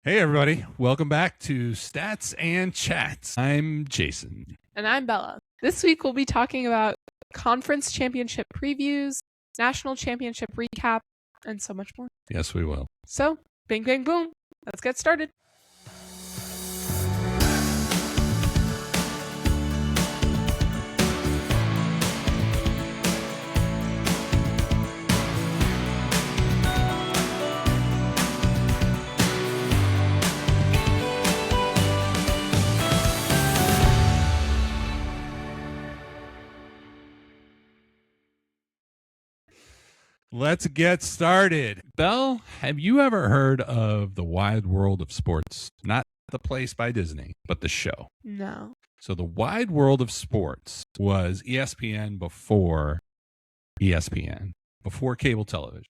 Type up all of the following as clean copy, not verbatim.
Hey, everybody. Welcome back to Stats and Chats. I'm Jason. And I'm Bella. This week we'll be talking about conference championship previews, national championship recap, and so much more. Yes, we will. So, bing, bang, boom. Let's get started. Let's get started. Belle, have you ever heard of the Wide World of Sports? Not the place by Disney, but the show. No. So the Wide World of Sports was ESPN before ESPN, before cable television.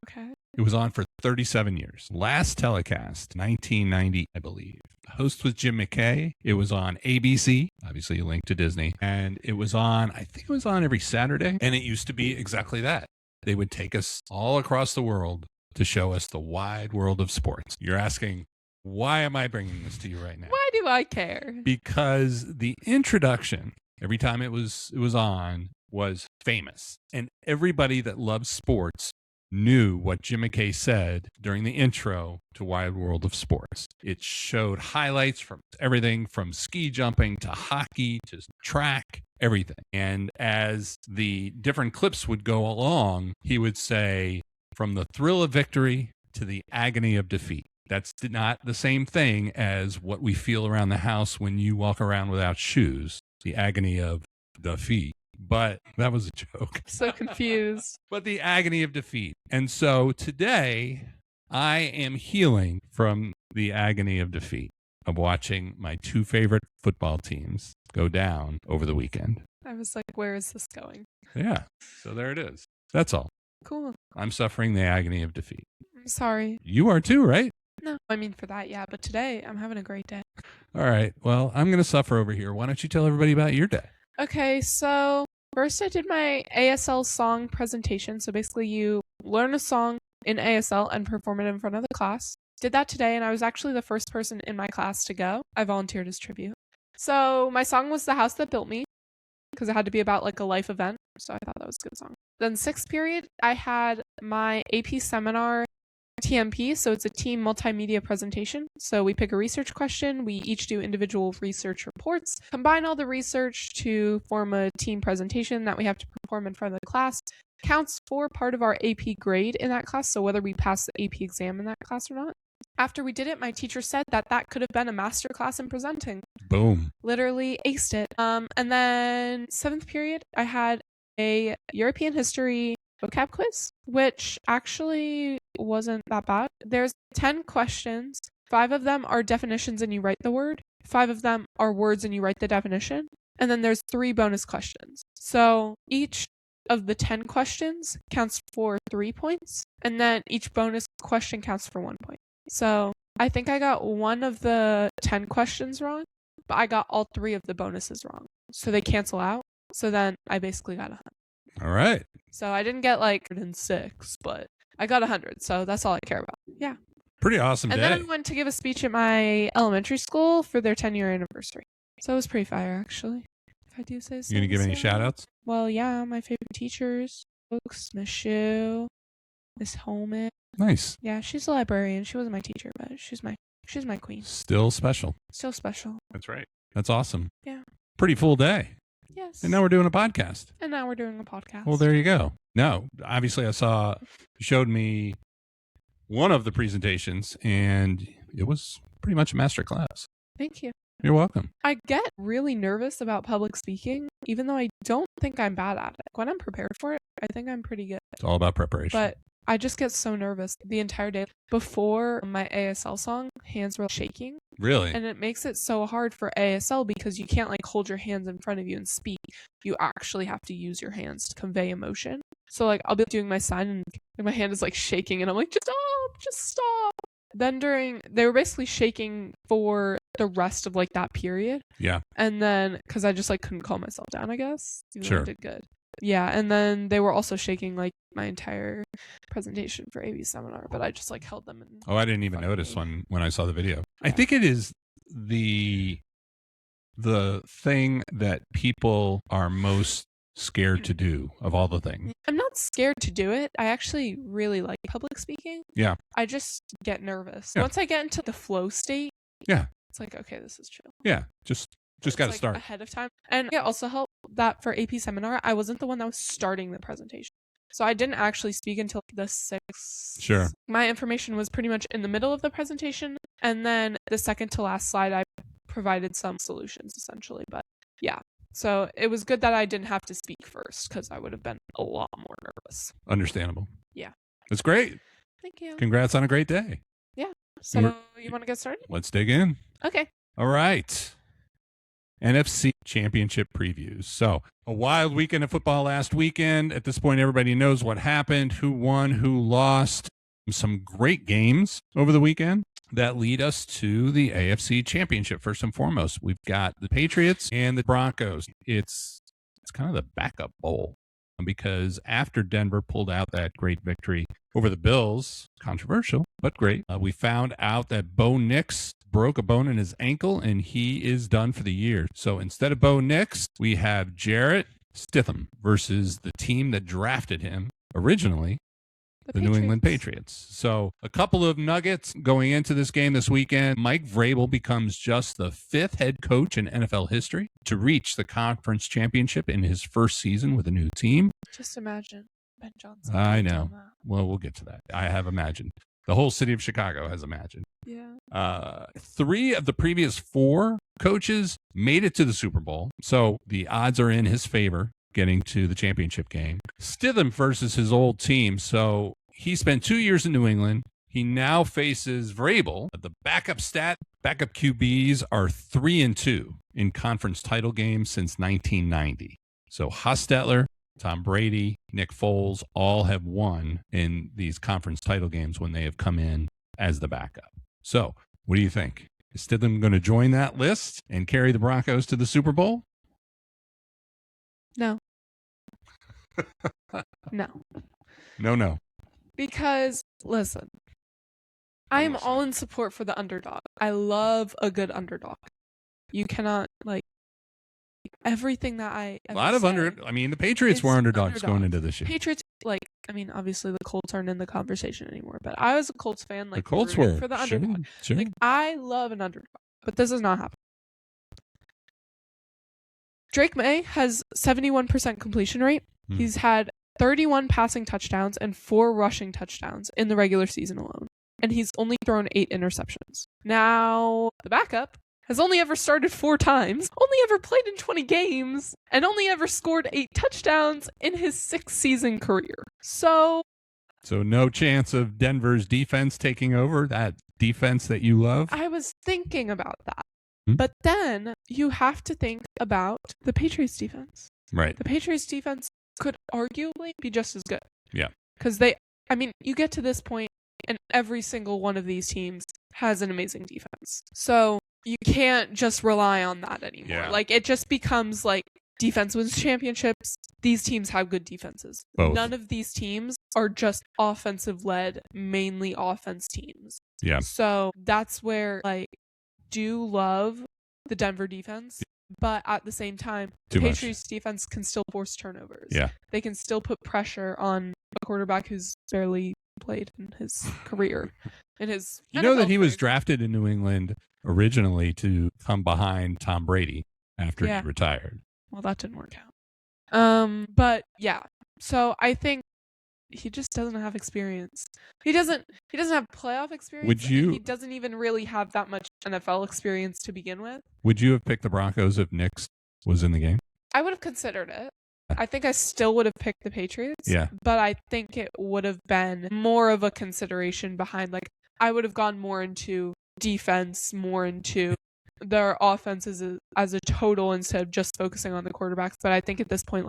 Okay. It was on for 37 years. Last telecast, 1990, I believe. The host was Jim McKay. It was on ABC, obviously linked to Disney. And it was on, I think it was on every Saturday. And it used to be exactly that. They would take us all across the world to show us the wide world of sports. You're asking, why am I bringing this to you right now? Why do I care? Because the introduction, every time it was on, was famous. And everybody that loves sports knew what Jim McKay said during the intro to Wide World of Sports. It showed highlights from everything from ski jumping to hockey to track, everything. And as the different clips would go along, he would say, from the thrill of victory to the agony of defeat. That's not the same thing as what we feel around the house when you walk around without shoes, the agony of defeat. But that was a joke. So confused. But the agony of defeat. And so today, I am healing from the agony of defeat of watching my two favorite football teams go down over the weekend. I was like, where is this going? Yeah. So there it is. That's all. Cool. I'm suffering the agony of defeat. I'm sorry. You are too, right? No, I mean for that, yeah. But today, I'm having a great day. All right. Well, I'm going to suffer over here. Why don't you tell everybody about your day? Okay, so first I did my ASL song presentation. So basically you learn a song in ASL and perform it in front of the class. Did that today, and I was actually the first person in my class to go. I volunteered as tribute. So my song was The House That Built Me, because it had to be about like a life event. So I thought that was a good song. Then sixth period, I had my AP seminar TMP, so it's a team multimedia presentation. So we pick a research question, we each do individual research reports, combine all the research to form a team presentation that we have to perform in front of the class. Counts for part of our AP grade in that class, so whether we pass the AP exam in that class or not. After we did it, my teacher said that could have been a master class in presenting. Boom. Literally aced it. And then seventh period, I had a European history vocab quiz, which actually wasn't that bad. There's 10 questions. 5 of them are definitions and you write the word. 5 of them are words and you write the definition. And then there's 3 bonus questions. So each of the 10 questions counts for 3 points. And then each bonus question counts for 1 point. So I think I got one of the 10 questions wrong, but I got all 3 of the bonuses wrong. So they cancel out. So then I basically got 100. All right. So I didn't get like 106, but I got 100. So that's all I care about. Yeah. Pretty awesome And day. then I went to give a speech at my elementary school for their 10-year anniversary. So it was pretty fire, actually. If I do say so. You gonna give any shout outs? Well, yeah, my favorite teachers. Folks, Miss Shu, Miss Holman. Nice. Yeah, she's a librarian. She wasn't my teacher, but she's my queen. Still special. Still special. That's right. That's awesome. Yeah. Pretty full day. Yes. And now we're doing a podcast. And now we're doing a podcast. Well, there you go. No, obviously you showed me one of the presentations and it was pretty much a master class. Thank you. You're welcome. I get really nervous about public speaking, even though I don't think I'm bad at it. When I'm prepared for it, I think I'm pretty good. It's all about preparation. But I just get so nervous the entire day. Before my ASL song, hands were shaking. Really? And it makes it so hard for ASL because you can't like hold your hands in front of you and speak. You actually have to use your hands to convey emotion. So like I'll be doing my sign and my hand is like shaking and I'm like, just stop. Then they were basically shaking for the rest of like that period. Yeah. And then, because I just like couldn't calm myself down, I guess. Even though Sure. I did good. Yeah, and then they were also shaking like my entire presentation for AB seminar, but I just like held them. I didn't even notice when I saw the video. Yeah. I think it is the thing that people are most scared to do of all the things. I'm not scared to do it. I actually really like public speaking. Yeah. I just get nervous. Yeah. Once I get into the flow state, yeah, it's like, okay, this is chill. Yeah, just got to like start ahead of time. And it also helped that for AP seminar, I wasn't the one that was starting the presentation. So I didn't actually speak until the 6th. Sure. My information was pretty much in the middle of the presentation. And then the second to last slide, I provided some solutions essentially. But yeah. So it was good that I didn't have to speak first because I would have been a lot more nervous. Understandable. Yeah. That's great. Thank you. Congrats on a great day. Yeah. So you want to get started? Let's dig in. Okay. All right. NFC Championship previews. So a wild weekend of football last weekend. At this point, everybody knows what happened, who won, who lost. Some great games over the weekend that lead us to the AFC Championship. First and foremost, we've got the Patriots and the Broncos. It's kind of the backup bowl because after Denver pulled out that great victory over the Bills, controversial, but great, we found out that Bo Nix broke a bone in his ankle and he is done for the year. So instead of Bo Nix, we have Jarrett Stidham versus the team that drafted him originally, the New England Patriots. So a couple of nuggets going into this game this weekend. Mike Vrabel becomes just the 5th head coach in NFL history to reach the conference championship in his first season with a new team. Just imagine Ben Johnson. I know. Well, we'll get to that. I have imagined. The whole city of Chicago has imagined. Yeah. 3 of the previous 4 coaches made it to the Super Bowl. So the odds are in his favor getting to the championship game. Stidham versus his old team. So he spent 2 years in New England. He now faces Vrabel. The backup QBs are 3-2 in conference title games since 1990. So Hostetler, Tom Brady, Nick Foles all have won in these conference title games when they have come in as the backup. So what do you think? Is Stidham going to join that list and carry the Broncos to the Super Bowl? No. No. Because, listen, I am all in support for the underdog. I love a good underdog. You cannot, everything that I ever the Patriots were underdogs going into this year. Patriots, obviously the Colts aren't in the conversation anymore, but I was a Colts fan, the Colts were for the underdog. Sure. I love an underdog, but this is not happening. Drake May has 71% completion rate. He's had 31 passing touchdowns and 4 rushing touchdowns in the regular season alone. And he's only thrown 8 interceptions. Now, the backup has only ever started 4 times, only ever played in 20 games, and only ever scored 8 touchdowns in his 6-season career. So no chance of Denver's defense taking over, that defense that you love? I was thinking about that. But then you have to think about the Patriots defense. Right. The Patriots defense could arguably be just as good. Yeah. Because you get to this point and every single one of these teams has an amazing defense. So you can't just rely on that anymore. Yeah. It just becomes defense wins championships. These teams have good defenses. Both. None of these teams are just offensive-led, mainly offense teams. Yeah. So that's where, do love the Denver defense, but at the same time, the Patriots defense can still force turnovers. Yeah. They can still put pressure on a quarterback who's barely played in his career. You know that he was drafted in New England originally to come behind Tom Brady after he retired. Well, that didn't work out. But yeah. So I think he just doesn't have experience. He doesn't have playoff experience. He doesn't even really have that much NFL experience to begin with. Would you have picked the Broncos if Nix was in the game? I would have considered it. I think I still would have picked the Patriots. Yeah. But I think it would have been more of a consideration behind, I would have gone more into defense, more into their offenses as a total instead of just focusing on the quarterbacks. But I think at this point,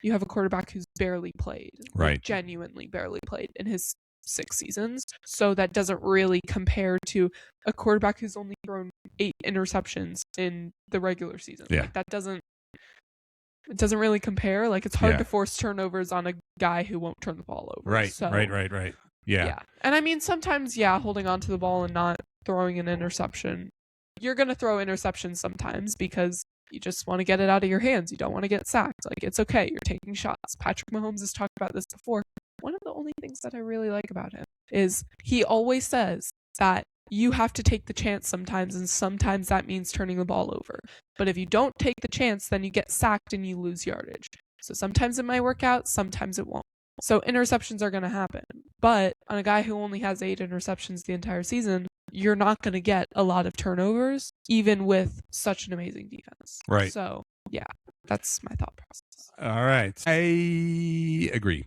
you have a quarterback who's barely played. Right. Genuinely barely played in his 6 seasons. So that doesn't really compare to a quarterback who's only thrown 8 interceptions in the regular season. Yeah. That doesn't it doesn't really compare. Like, it's hard to force turnovers on a guy who won't turn the ball over. Right, so, right. Yeah. And I mean, sometimes, holding on to the ball and not throwing an interception. You're going to throw interceptions sometimes because you just want to get it out of your hands. You don't want to get sacked. Like, it's okay. You're taking shots. Patrick Mahomes has talked about this before. One of the only things that I really like about him is he always says that you have to take the chance sometimes, and sometimes that means turning the ball over. But if you don't take the chance, then you get sacked and you lose yardage. So sometimes it might work out, sometimes it won't. So interceptions are going to happen. But on a guy who only has 8 interceptions the entire season, you're not going to get a lot of turnovers, even with such an amazing defense. Right. So, yeah, that's my thought process. All right. I agree.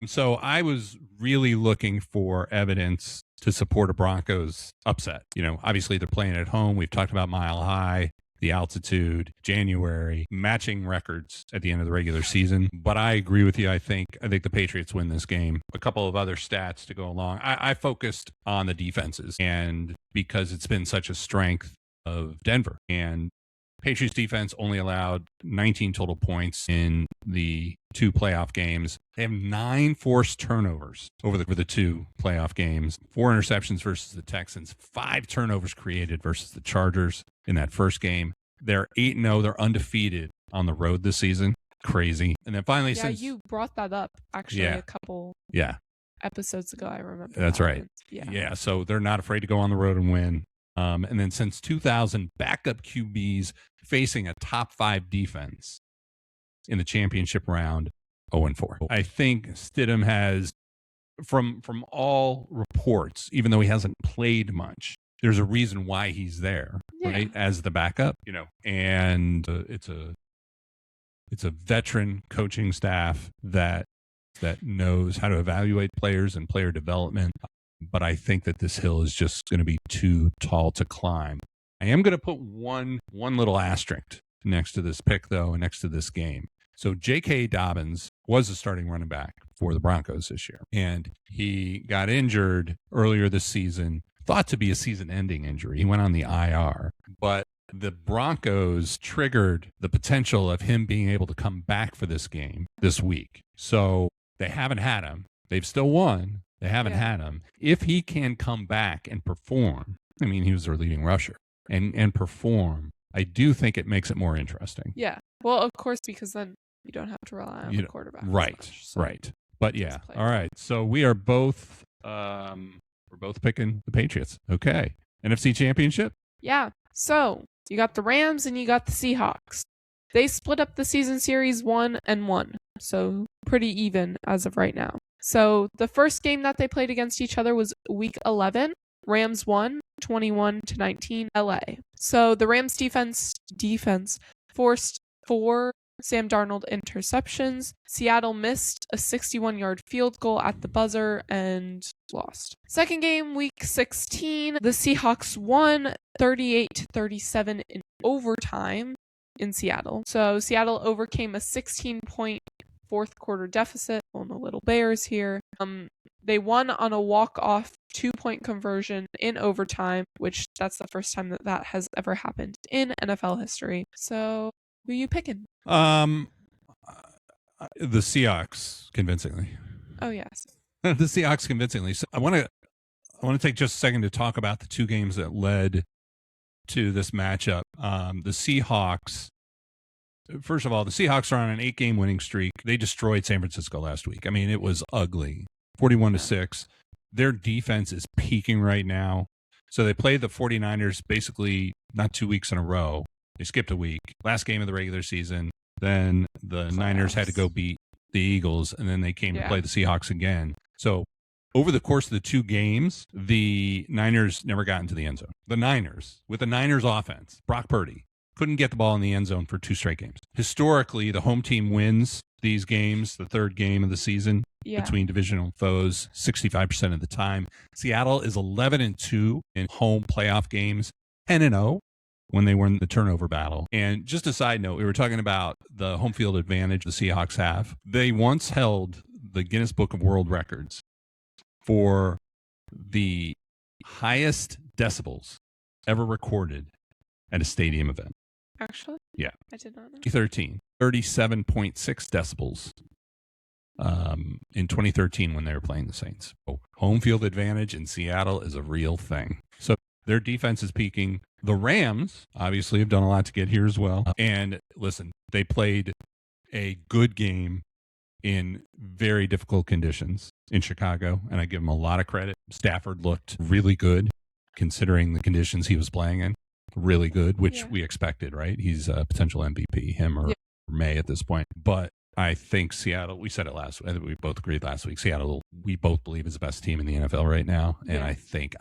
So I was really looking for evidence to support a Broncos upset. You know, obviously they're playing at home. We've talked about Mile High, the altitude, January, matching records at the end of the regular season. But I agree with you. I think the Patriots win this game. A couple of other stats to go along. I focused on the defenses, and because it's been such a strength of Denver. And Patriots defense only allowed 19 total points in the 2 playoff games. They have 9 forced turnovers over the 2 playoff games, 4 interceptions versus the Texans, 5 turnovers created versus the Chargers in that first game. They're 8-0. They're undefeated on the road this season. Crazy. And then finally, you brought that up actually a couple episodes ago. I remember. That's right. Yeah. So they're not afraid to go on the road and win. And then since 2000, backup QBs facing a top 5 defense in the championship round, 0-4. I think Stidham has, from all reports, even though he hasn't played much, there's a reason why he's there, right? As the backup, you know, and it's a veteran coaching staff that knows how to evaluate players and player development. But I think that this hill is just going to be too tall to climb. I am going to put one little asterisk next to this pick, though, and next to this game. So J.K. Dobbins was a starting running back for the Broncos this year, and he got injured earlier this season, thought to be a season-ending injury. He went on the IR, but the Broncos triggered the potential of him being able to come back for this game this week. So they haven't had him. They've still won. They haven't had him. If he can come back and perform, I mean, he was their leading rusher, and perform, I do think it makes it more interesting. Yeah. Well, of course, because then you don't have to rely on the quarterback. Right. Much, so right. But yeah. All right. So we are both we're both picking the Patriots. Okay. NFC Championship? Yeah. So you got the Rams and you got the Seahawks. They split up the season series 1-1. So pretty even as of right now. So the first game that they played against each other was week 11. Rams won 21-19 LA. So the Rams defense forced 4 Sam Darnold interceptions. Seattle missed a 61-yard field goal at the buzzer and lost. Second game, week 16, the Seahawks won 38-37 in overtime in Seattle. So Seattle overcame a 16-point fourth quarter deficit on the Little Bears here. They won on a walk-off 2-point conversion in overtime, which that's the first time that has ever happened in NFL history. So who are you picking? The Seahawks convincingly. Oh yes. The Seahawks convincingly. So I want to take just a second to talk about the 2 games that led to this matchup. The Seahawks. First of all, the Seahawks are on an 8-game winning streak. They destroyed San Francisco last week. I mean, it was ugly. 41-6. Their defense is peaking right now. So they played the 49ers basically not 2 weeks in a row. They skipped a week. Last game of the regular season. Then the Niners had to go beat the Eagles, and then they came to play the Seahawks again. So over the course of the 2 games, the Niners never got into the end zone. The Niners, with the Niners offense, Brock Purdy, couldn't get the ball in the end zone for 2 straight games. Historically, the home team wins these games, the 3rd game of the season between divisional foes, 65% of the time. Seattle is 11-2 in home playoff games, 10-0 when they won the turnover battle. And just a side note, we were talking about the home field advantage the Seahawks have. They once held the Guinness Book of World Records for the highest decibels ever recorded at a stadium event. Actually? Yeah. I did not know. 2013, 37.6 decibels in 2013 when they were playing the Saints. So home field advantage in Seattle is a real thing. So their defense is peaking. The Rams obviously have done a lot to get here as well. And listen, they played a good game in very difficult conditions in Chicago, and I give them a lot of credit. Stafford looked really good considering the conditions he was playing in. Really good, which we expected, right? He's a potential MVP, him or May at this point. But I think Seattle, we said it last week, I think we both agreed last week, Seattle, we both believe is the best team in the NFL right now. And I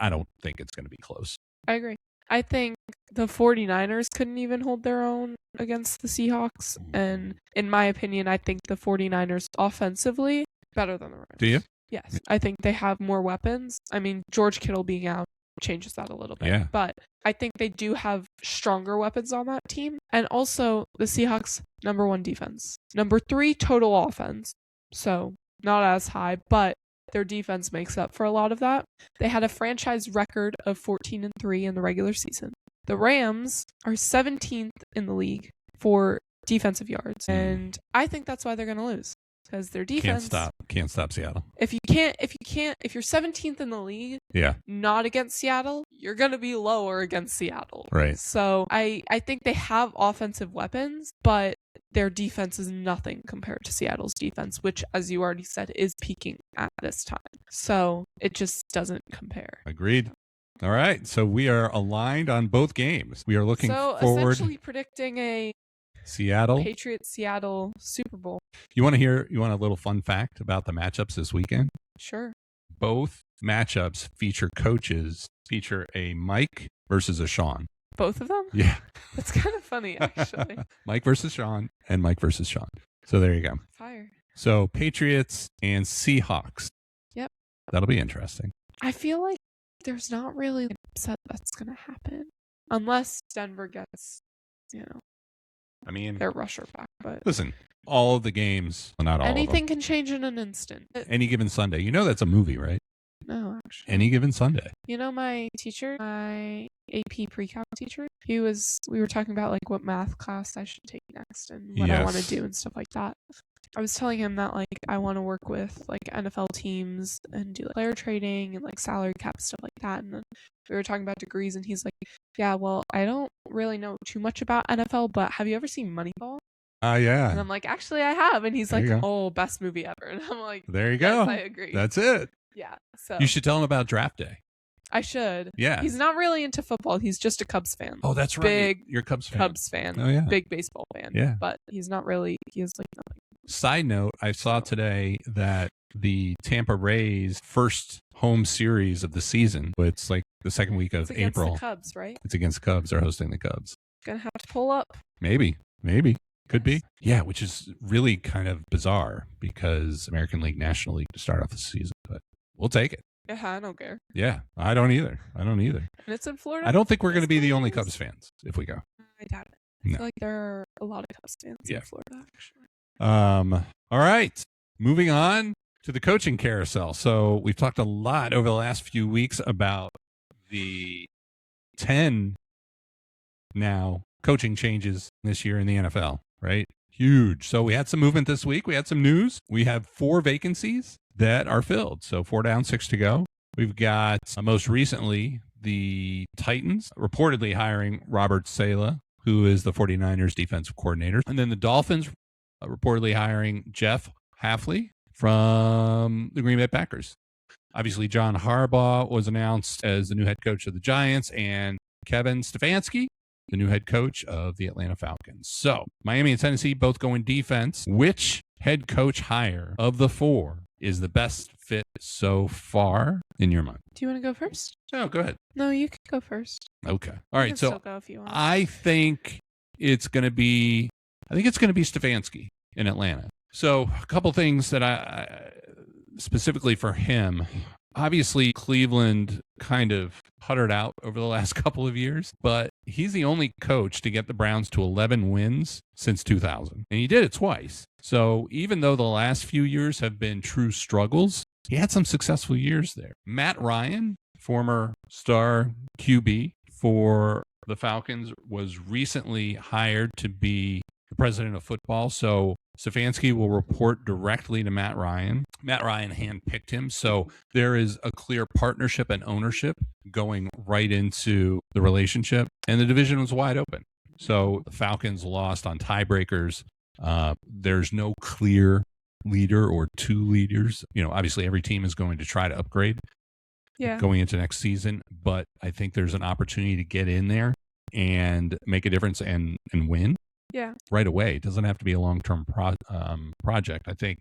don't think it's going to be close. I agree. I think the 49ers couldn't even hold their own against the Seahawks. And in my opinion, I think the 49ers offensively better than the Rams. Do you? Yes. I think they have more weapons. I mean, George Kittle being out changes that a little bit. Yeah. But I think they do have stronger weapons on that team. And also the Seahawks, number 1 defense. Number 3 total offense. So not as high, but their defense makes up for a lot of that. They had a franchise record of 14-3 in the regular season. The Rams are 17th in the league for defensive yards. And I think that's why they're going to lose. Because their defense can't stop Seattle. If you're 17th in the league, not against Seattle, you're gonna be lower against Seattle. Right. So I think they have offensive weapons, but their defense is nothing compared to Seattle's defense, which, as you already said, is peaking at this time. So it just doesn't compare. Agreed. All right. So we are aligned on both games. We are looking forward. Essentially predicting a Patriots Seattle Super Bowl. You want a little fun fact about the matchups this weekend? Sure. Both matchups feature a Mike versus a Sean. Both of them? Yeah. That's kind of funny, actually. Mike versus Sean and Mike versus Sean. So there you go. Fire. So Patriots and Seahawks. Yep. That'll be interesting. I feel like there's not really an upset that's going to happen unless Denver gets, their rusher back. But listen, all of the games, well, not all anything of them. can change in an instant. Any Given Sunday. You know that's a movie, right? No, actually. Any Given Sunday. My teacher, my AP pre-calc teacher, we were talking about like what math class I should take next and what I want to do and stuff like that. I was telling him that like I want to work with like NFL teams and do like player trading and like salary cap stuff like that. And then we were talking about degrees and he's like, yeah, well, I don't really know too much about NFL, but have you ever seen Moneyball? Yeah. And I'm like, actually I have. And he's like, oh, best movie ever. And I'm like, there you go. Yes, I agree. That's it. Yeah. So you should tell him about draft day. I should. Yeah. He's not really into football. He's just a Cubs fan. Oh, that's right. You're a Cubs fan. Cubs fan. Oh, yeah. Big baseball fan. Yeah. But he's not really, he has like nothing. Side note, I saw today that the Tampa Rays first home series of the season, but it's like the second week of April. It's against the Cubs, right? It's against the Cubs. They're hosting the Cubs. Gonna have to pull up. Maybe. Could be. Yeah, which is really kind of bizarre because American League, National League to start off the season, but we'll take it. Yeah, I don't care. Yeah, I don't either. And it's in Florida. I don't think we're going to be the only Cubs fans if we go. I doubt it. No. I feel like there are a lot of Cubs fans in Florida, actually. All right. Moving on to the coaching carousel. So we've talked a lot over the last few weeks about the 10 now coaching changes this year in the NFL, right? Huge. So we had some movement this week. We had some news. We have 4 vacancies that are filled. So 4 down, 6 to go. We've got most recently the Titans reportedly hiring Robert Saleh, who is the 49ers defensive coordinator. And then the Dolphins reportedly hiring Jeff Hafley from the Green Bay Packers. Obviously, John Harbaugh was announced as the new head coach of the Giants, and Kevin Stefanski, the new head coach of the Atlanta Falcons. So Miami and Tennessee both going defense. Which head coach hire of the 4 is the best fit so far in your mind? Do you want to go first? Oh, go ahead. No, you can go first. Okay. All right. So go if you want. I think it's going to be Stefanski in Atlanta. So a couple things that I specifically for him. Obviously, Cleveland kind of puttered out over the last couple of years, but he's the only coach to get the Browns to 11 wins since 2000. And he did it twice. So even though the last few years have been true struggles, he had some successful years there. Matt Ryan, former star QB for the Falcons, was recently hired to be the president of football. So Stefanski will report directly to Matt Ryan. Matt Ryan handpicked him. So there is a clear partnership and ownership going right into the relationship. And the division was wide open. So the Falcons lost on tiebreakers. There's no clear leader or two leaders. Obviously every team is going to try to upgrade going into next season, but I think there's an opportunity to get in there and make a difference and win right away. It doesn't have to be a long-term project. I think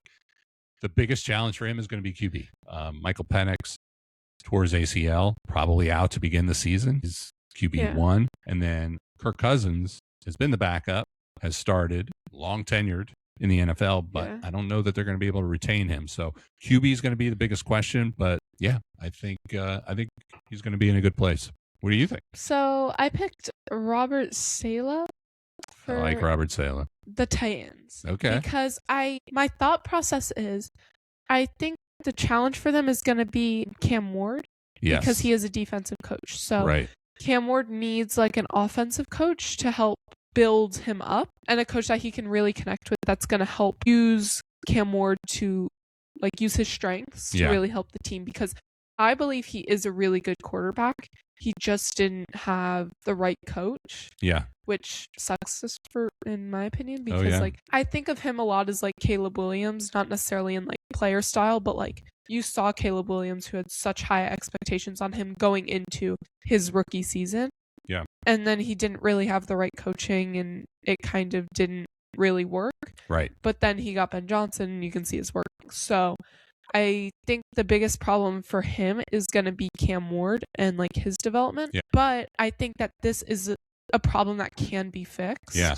the biggest challenge for him is going to be QB. Michael Penix tore his ACL, probably out to begin the season. He's QB1. And then Kirk Cousins has been the backup, has started, long tenured in the NFL, but I don't know that they're going to be able to retain him. So QB is going to be the biggest question, but I think he's going to be in a good place. What do you think? So I picked Robert Saleh for I like Robert Saleh. the Titans. Okay. Because my thought process is I think the challenge for them is going to be Cam Ward. Yes. Because he is a defensive coach. So Cam Ward needs like an offensive coach to help build him up, and a coach that he can really connect with that's going to help use Cam Ward to use his strengths to really help the team, because I believe he is a really good quarterback. He just didn't have the right coach. Yeah. Which sucks in my opinion, because I think of him a lot as like Caleb Williams, not necessarily in like player style, but like you saw Caleb Williams, who had such high expectations on him going into his rookie season. Yeah. And then he didn't really have the right coaching, and it kind of didn't really work. Right. But then he got Ben Johnson, and you can see it's working. So I think the biggest problem for him is going to be Cam Ward and like his development. Yeah. But I think that this is a problem that can be fixed. Yeah.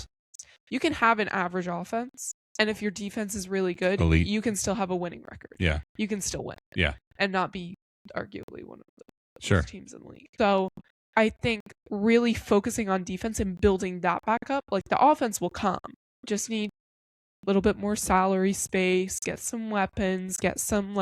You can have an average offense, and if your defense is really good, elite, you can still have a winning record. Yeah. You can still win. Yeah. And not be arguably one of the worst teams in the league. So I think really focusing on defense and building that back up, like the offense will come. Just need a little bit more salary space, get some weapons, get some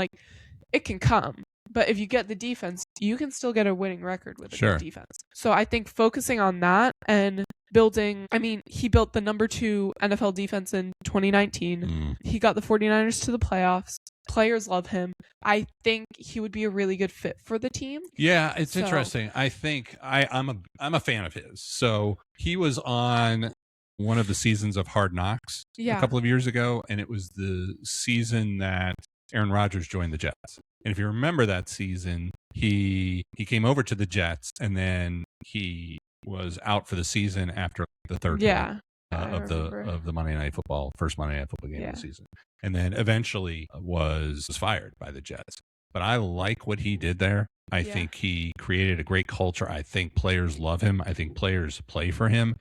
it can come. But if you get the defense, you can still get a winning record with a good defense. So I think focusing on that and building, he built the number 2 NFL defense in 2019. He got the 49ers to the playoffs. Players love him. I think he would be a really good fit for the team. Yeah, it's interesting. I think I'm a fan of his. So he was on one of the seasons of Hard Knocks a couple of years ago, and it was the season that Aaron Rodgers joined the Jets. And if you remember that season, he came over to the Jets, and then he was out for the season after the third game of the Monday Night Football, first Monday Night Football game of the season. And then eventually was fired by the Jets. But I like what he did there. I think he created a great culture. I think players love him. I think players play for him.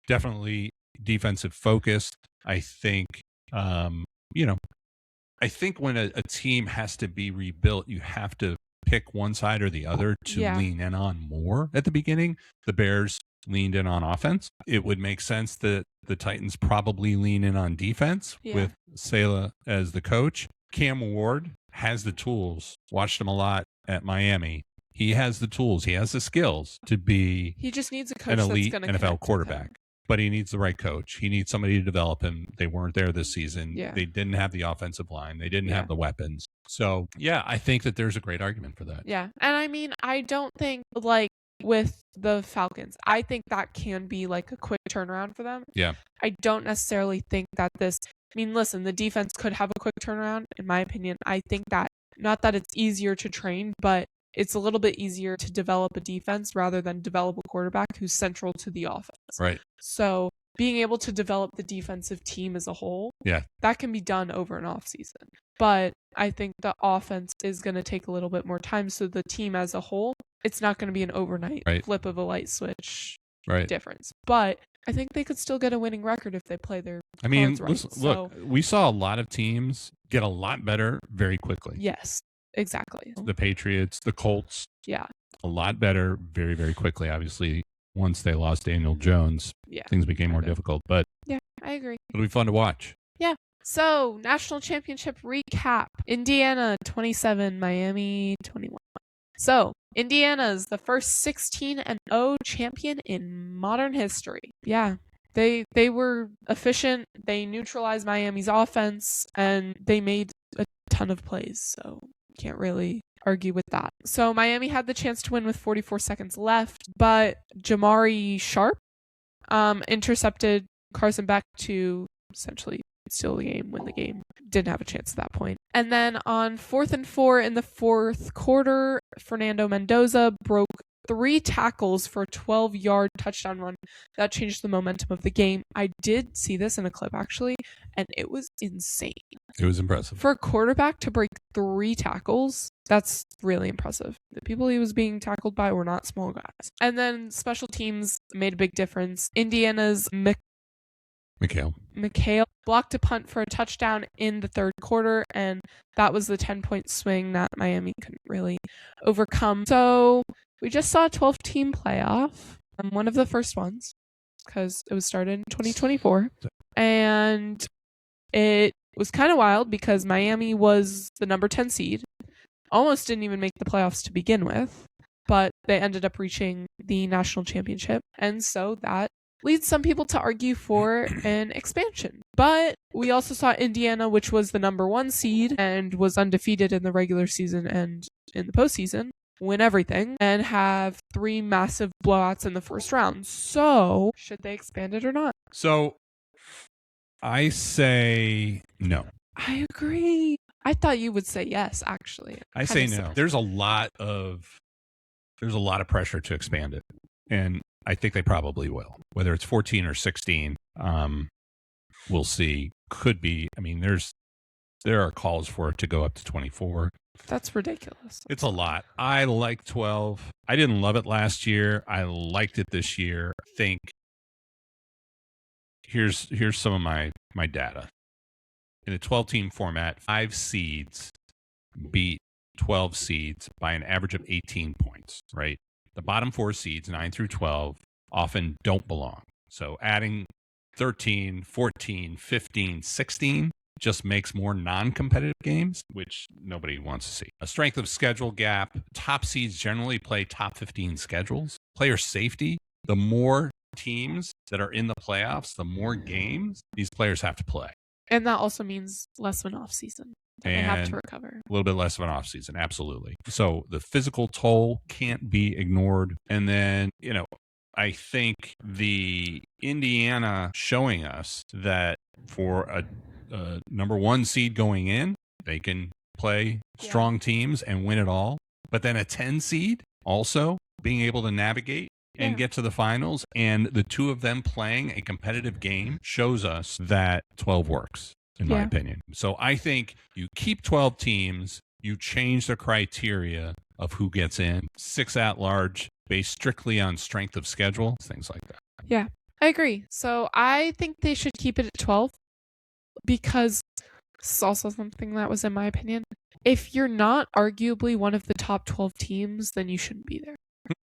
Definitely defensive focused. I think, I think when a team has to be rebuilt, you have to pick one side or the other to lean in on more at the beginning. The Bears leaned in on offense. It would make sense that the Titans probably lean in on defense with Saleh as the coach. Cam Ward has the tools. Watched him a lot at Miami. He has the tools. He has the skills to be he just needs a coach an elite that's NFL quarterback. But he needs the right coach. He needs somebody to develop him. They weren't there this season. Yeah. They didn't have the offensive line. They didn't have the weapons. So, I think that there's a great argument for that. Yeah. And I don't think with the Falcons, I think that can be a quick turnaround for them. Yeah. I don't necessarily think that listen, the defense could have a quick turnaround. In my opinion, I think that not that it's easier to train, but it's a little bit easier to develop a defense rather than develop a quarterback who's central to the offense. Right. So being able to develop the defensive team as a whole, that can be done over an off season. But I think the offense is going to take a little bit more time. So the team as a whole, it's not going to be an overnight flip of a light switch difference. But I think they could still get a winning record if they play their cards right. Look, we saw a lot of teams get a lot better very quickly. Yes. Exactly. The Patriots, the Colts. Yeah. A lot better very, very quickly. Obviously, once they lost Daniel Jones, things became more difficult. But yeah, I agree. It'll be fun to watch. Yeah. So, national championship recap. Indiana 27, Miami 21. So, Indiana's the first 16-0 champion in modern history. Yeah. They were efficient. They neutralized Miami's offense, and they made a ton of plays. So, can't really argue with that. So, Miami had the chance to win with 44 seconds left, but Jamari Sharp intercepted Carson Beck to essentially steal the game, win the game. Didn't have a chance at that point. And then on 4th and 4 in the fourth quarter, Fernando Mendoza broke 3 tackles for a 12-yard touchdown run. That changed the momentum of the game. I did see this in a clip, actually, and it was insane. It was impressive. For a quarterback to break 3 tackles, that's really impressive. The people he was being tackled by were not small guys. And then special teams made a big difference. Indiana's McHale blocked a punt for a touchdown in the third quarter, and that was the 10-point swing that Miami couldn't really overcome. So we just saw a 12-team playoff, one of the first ones, because it was started in 2024. And it was kind of wild because Miami was the number 10 seed, almost didn't even make the playoffs to begin with, but they ended up reaching the national championship. And so that leads some people to argue for an expansion. But we also saw Indiana, which was the number 1 seed and was undefeated in the regular season and in the postseason, win everything and have 3 massive blowouts in the first round. So should they expand it or not? So I say no. I agree. I thought you would say yes, actually. I say no. There's a lot of pressure to expand it. And I think they probably will. Whether it's 14 or 16, we'll see. Could be. I mean, there are calls for it to go up to 24. That's ridiculous. It's a lot. I like 12. I didn't love it last year. I liked it this year. I think here's some of my data. In a 12-team format, 5 seeds beat 12 seeds by an average of 18 points, right? The bottom 4 seeds, 9 through 12, often don't belong. So adding 13, 14, 15, 16 just makes more non-competitive games, which nobody wants to see. A strength of schedule gap. Top seeds generally play top 15 schedules. Player safety. The more teams that are in the playoffs, the more games these players have to play. And that also means less of an offseason. They have to recover. A little bit less of an offseason, absolutely. So the physical toll can't be ignored. And then, I think the Indiana showing us that for a number 1 seed going in, they can play strong teams and win it all. But then a 10 seed also being able to navigate and get to the finals, and the 2 of them playing a competitive game shows us that 12 works. In my opinion. So I think you keep 12 teams, you change the criteria of who gets in, 6 at large, based strictly on strength of schedule, things like that. Yeah, I agree. So I think they should keep it at 12 because this is also something that was in my opinion. If you're not arguably one of the top 12 teams, then you shouldn't be there.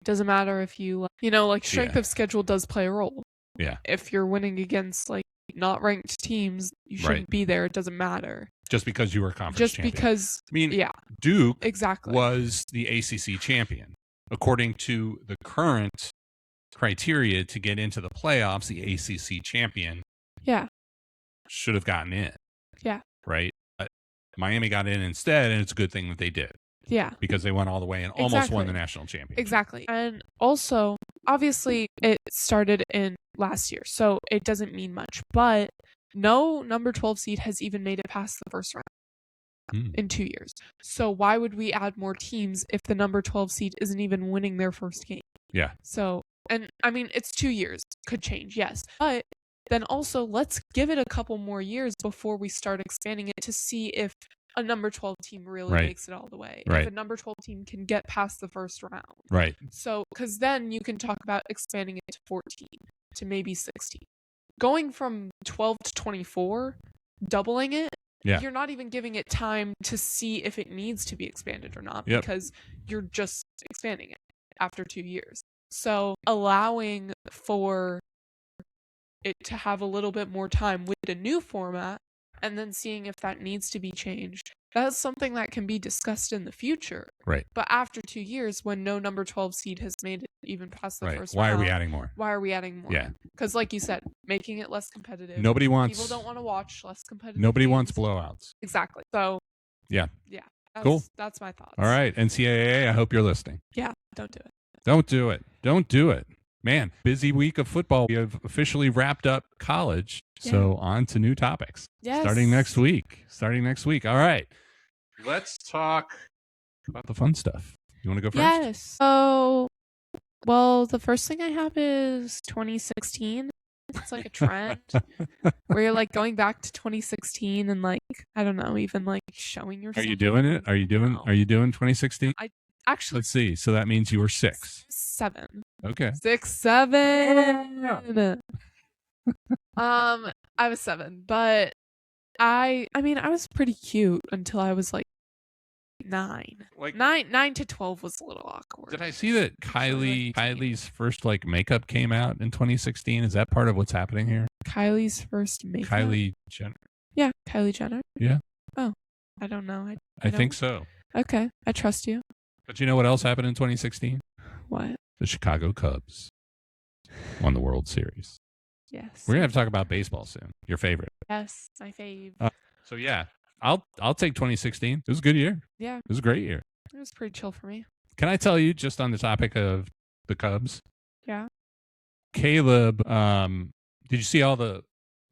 Doesn't matter if you, strength of schedule does play a role. Yeah. If you're winning against not ranked teams, you shouldn't be there. It doesn't matter. Just because you were conference champion. Because, Duke exactly was the ACC champion. According to the current criteria to get into the playoffs, the ACC champion should have gotten in. Yeah. Right? But Miami got in instead, and it's a good thing that they did. Yeah. Because they went all the way and almost won the national championship. Exactly. And also, obviously, it started in last year, so it doesn't mean much. But no number 12 seed has even made it past the first round in 2 years. So why would we add more teams if the number 12 seed isn't even winning their first game? Yeah. So, and I mean, it's 2 years. Could change, yes. But then also, let's give it a couple more years before we start expanding it to see if a number 12 team really makes it all the way. Right. If a number 12 team can get past the first round. Right. So, because then you can talk about expanding it to 14, to maybe 16. Going from 12 to 24, doubling it, you're not even giving it time to see if it needs to be expanded or not because you're just expanding it after 2 years. So, allowing for it to have a little bit more time with a new format and then seeing if that needs to be changed that's something that can be discussed in the future. Right. But after 2 years, when no number 12 seed has made it even past the first Why round, are we adding more? Why are we adding more? Yeah. Because like you said, making it less competitive. Nobody wants. People don't want to watch less competitive. Nobody games. wants blowouts. Exactly. So. Yeah. Yeah. Cool. That's my thoughts. All right, NCAA. I hope you're listening. Yeah. Don't do it. Don't do it. Don't do it. Man, busy week of football. We have officially wrapped up college. Yeah. So on to new topics. Yes. Starting next week. All right. Let's talk about the fun stuff. You want to go first? Yes. So, well, the first thing I have is 2016. It's like a trend where you're like going back to 2016 and like, I don't know, even like showing yourself. Are you doing it? Are you doing 2016? Actually, Let's see. So that means you were 6. 7. Okay. 6, 7. I was 7, but I mean, I was pretty cute until I was like 9. Like 9 to 12 was a little awkward. Did I see that Kylie's first like makeup came out in 2016? Is that part of what's happening here? Kylie's first makeup? Kylie Jenner. Yeah, Kylie Jenner. Yeah. Oh, I don't know. I think so. Okay, I trust you. But you know what else happened in 2016? What? The Chicago Cubs won the World Series. Yes. We're gonna have to talk about baseball soon. Your favorite? Yes, my fave. So yeah, I'll take 2016. It was a good year. Yeah. It was a great year. It was pretty chill for me. Can I tell you, just on the topic of the Cubs? Yeah. Caleb, did you see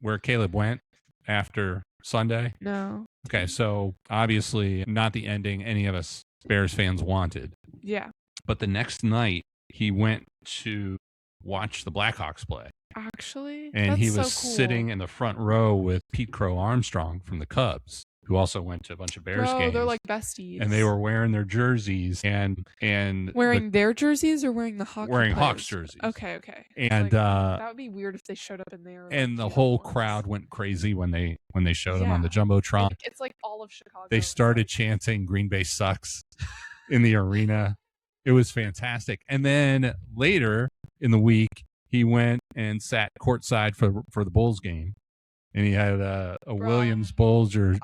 where Caleb went after Sunday? No. Okay, so obviously not the ending any of us Bears fans wanted. Yeah. But the next night he went to watch the Blackhawks play. Actually, and he was so cool. sitting in the front row with Pete Crow Armstrong from the Cubs, who also went to a bunch of Bears games. They're like besties. And they were wearing their jerseys and wearing their jerseys or wearing the Hawks? Wearing Hawks jerseys. Okay. And that would be weird if they showed up in there. And the whole crowd went crazy when they showed them on the Jumbotron. It's like all of Chicago. They started chanting "Green Bay sucks" in the arena. It was fantastic. And then later in the week, he went and sat courtside for the Bulls game, and he had a Williams Bulls or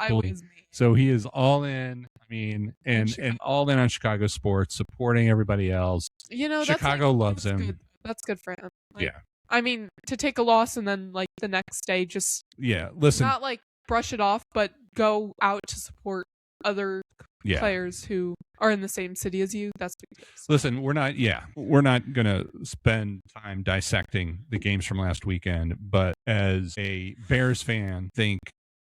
so he is all in. I mean, and all in on Chicago sports, supporting everybody else. You know, Chicago loves him. Good. That's good for him. Yeah. I mean, to take a loss and then like the next day just listen, not like brush it off, but go out to support other players who are in the same city as you. That's big deal. Listen, we're not gonna spend time dissecting the games from last weekend, but as a Bears fan,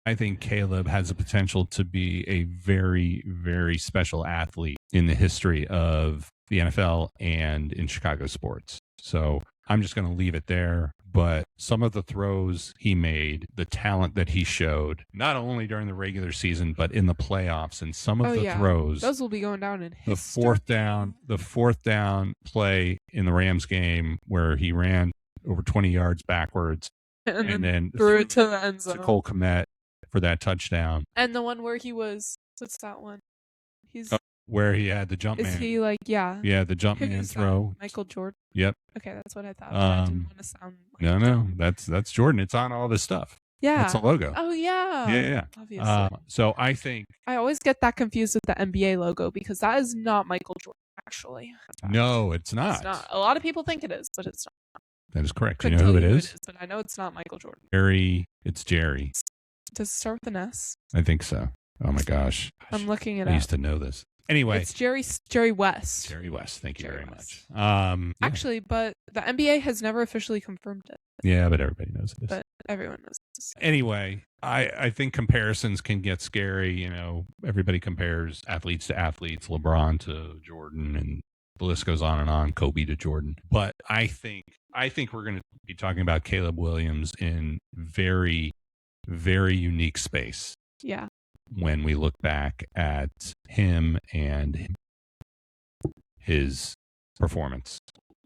I think Caleb has the potential to be a very, very special athlete in the history of the NFL and in Chicago sports. So I'm just going to leave it there. But some of the throws he made, the talent that he showed, not only during the regular season, but in the playoffs, and some of the throws. Those will be going down in history. The fourth down play in the Rams game where he ran over 20 yards backwards and then threw it to the end zone. To Cole Kmet for that touchdown. And the one where what's that one? Where he had the jump man. Is he like, Yeah, the jump man throw. Michael Jordan? Yep. Okay, that's what I thought. I didn't want to sound like No, that's Jordan. It's on all this stuff. Yeah. It's a logo. Oh, yeah. Yeah. Obviously. So I think... I always get that confused with the NBA logo because that is not Michael Jordan, actually. No, it's not. It's not. A lot of people think it is, but it's not. That is correct. Do you know who it is? But I know it's not Michael Jordan. It's Jerry. Does it start with an S? I think so. Oh, my gosh. I'm looking it up. I used to know this. Anyway, it's Jerry West. Jerry West. Thank you very much. Actually, but the NBA has never officially confirmed it. Yeah, but everybody knows it is. But everyone knows this. Anyway, I think comparisons can get scary. You know, everybody compares athletes to athletes, LeBron to Jordan, and the list goes on, Kobe to Jordan. But I think we're going to be talking about Caleb Williams in very, very unique space. Yeah. When we look back at him and his performance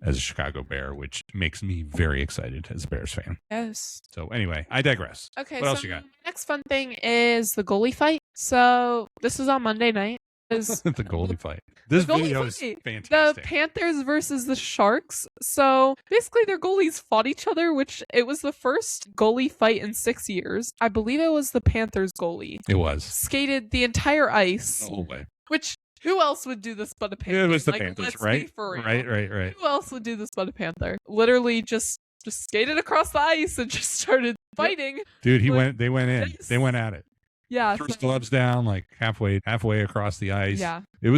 as a Chicago Bear, which makes me very excited as a Bears fan. Yes. So anyway, I digress. Okay. What else you got? Next fun thing is the goalie fight. So this was on Monday night. The goalie fight. This The goalie video is fight. The fantastic. Panthers versus the Sharks. So basically their goalies fought each other, which it was the first goalie fight in 6 years. I believe it was the Panthers goalie. It was. Skated the entire ice. The whole way. Which, who else would do this but a Panther? It was the Like, Panthers, let's right? be for real. Right. Who else would do this but a Panther? Literally just skated across the ice and just started fighting. Dude, they Like, went in. yes. They went at it. Yeah. Threw his gloves down like halfway across the ice. Yeah. It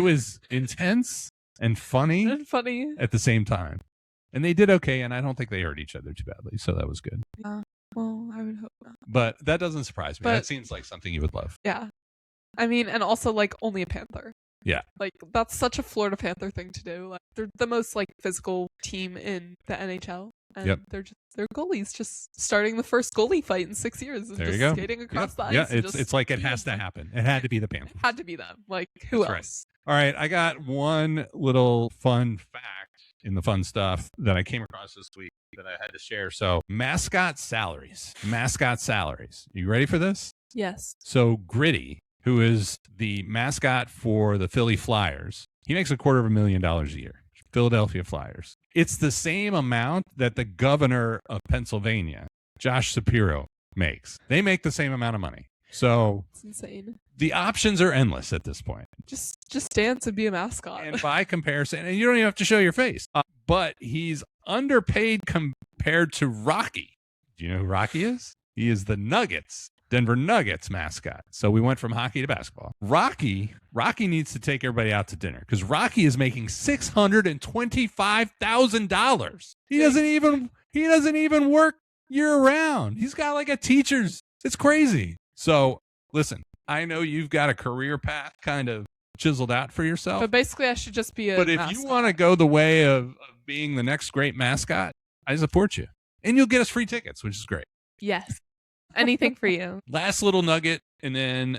was intense and funny And funny. at the same time. And they did okay, and I don't think they hurt each other too badly, so that was good. Well, I would hope not. But that doesn't surprise me. But- That seems like something you would love. Yeah. I mean, and also like only a Panther. Yeah. Like that's such a Florida Panther thing to do. Like they're the most like physical team in the NHL. And Yep. their goalies just starting the first goalie fight in 6 years and There just you go. skating across the ice. Yeah, and it's like it has to happen. It had to be the Panthers. Had to be them. Like who That's right. else? All right, I got one little fun fact in the fun stuff that I came across this week that I had to share. So, mascot salaries. You ready for this? Yes. So, Gritty, who is the mascot for the Philly Flyers, he makes $250,000 a year. Philadelphia Flyers. It's the same amount that the governor of Pennsylvania, Josh Shapiro, makes. They make the same amount of money. So, It's insane. the options are endless at this point. Just dance and be a mascot. And by comparison, and you don't even have to show your face, but he's underpaid compared to Rocky. Do you know who Rocky is? He is the Denver Nuggets mascot. So we went from hockey to basketball. Rocky needs to take everybody out to dinner because Rocky is making $625,000. He doesn't even work year round. He's got like a teacher's. It's crazy. So listen, I know you've got a career path kind of chiseled out for yourself. But basically I should just be a But if mascot. you want to go the way of being the next great mascot, I support you. And you'll get us free tickets, which is great. Yes. Anything for you. Last little nugget, and then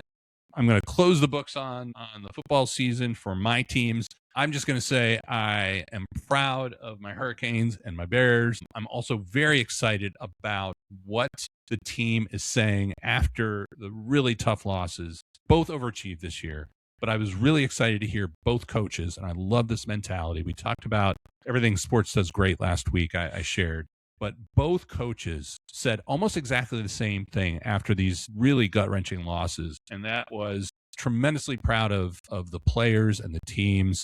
I'm going to close the books on the football season for my teams. I'm just going to say I am proud of my Hurricanes and my Bears. I'm also very excited about what the team is saying after the really tough losses. Both overachieved this year, but I was really excited to hear both coaches, and I love this mentality. We talked about everything sports does great last week, I shared. But both coaches said almost exactly the same thing after these really gut-wrenching losses, and that was tremendously proud of the players and the teams.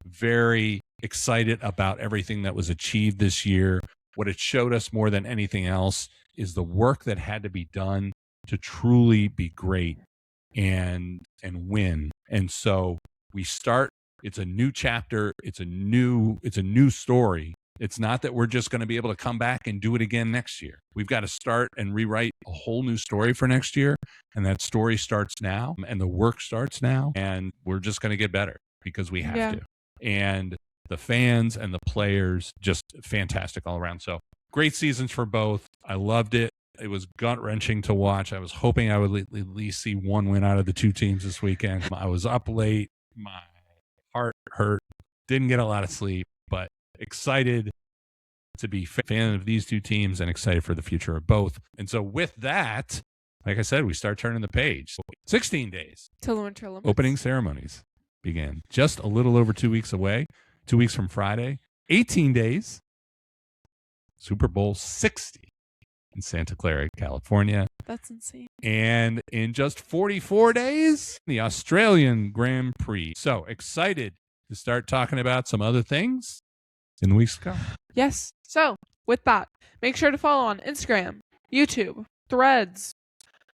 Very excited about everything that was achieved this year. What it showed us more than anything else is the work that had to be done to truly be great and win. And so we start. It's a new chapter. It's a new story. It's not that we're just going to be able to come back and do it again next year. We've got to start and rewrite a whole new story for next year. And that story starts now and the work starts now. And we're just going to get better because we have to. And the fans and the players, just fantastic all around. So great seasons for both. I loved it. It was gut-wrenching to watch. I was hoping I would at least see one win out of the two teams this weekend. I was up late. My heart hurt. Didn't get a lot of sleep, but excited to be a fan of these two teams and excited for the future of both. And so with that, like I said, we start turning the page. 16 days. Till the Winter Olympics. Opening ceremonies began. Just a little over 2 weeks away. 2 weeks from Friday. 18 days. Super Bowl 60 in Santa Clara, California. That's insane. And in just 44 days, the Australian Grand Prix. So excited to start talking about some other things in the weeks to come. Yes. So, with that, make sure to follow on Instagram, YouTube, Threads.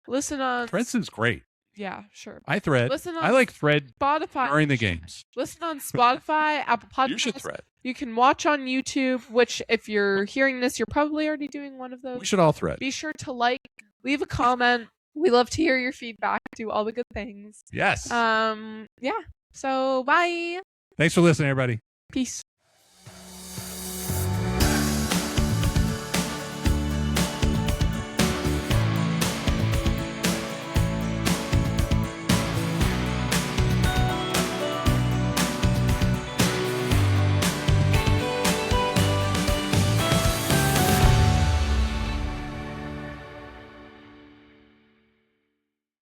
Listen on... Threads is great. Yeah, sure. I thread. Listen on I like thread Spotify. during the games. Listen on Spotify, Apple Podcasts. You should thread. You can watch on YouTube, which if you're hearing this, you're probably already doing one of those. We should all thread. Be sure to like, leave a comment. We love to hear your feedback. Do all the good things. Yes. Yeah. So, bye. Thanks for listening, everybody. Peace.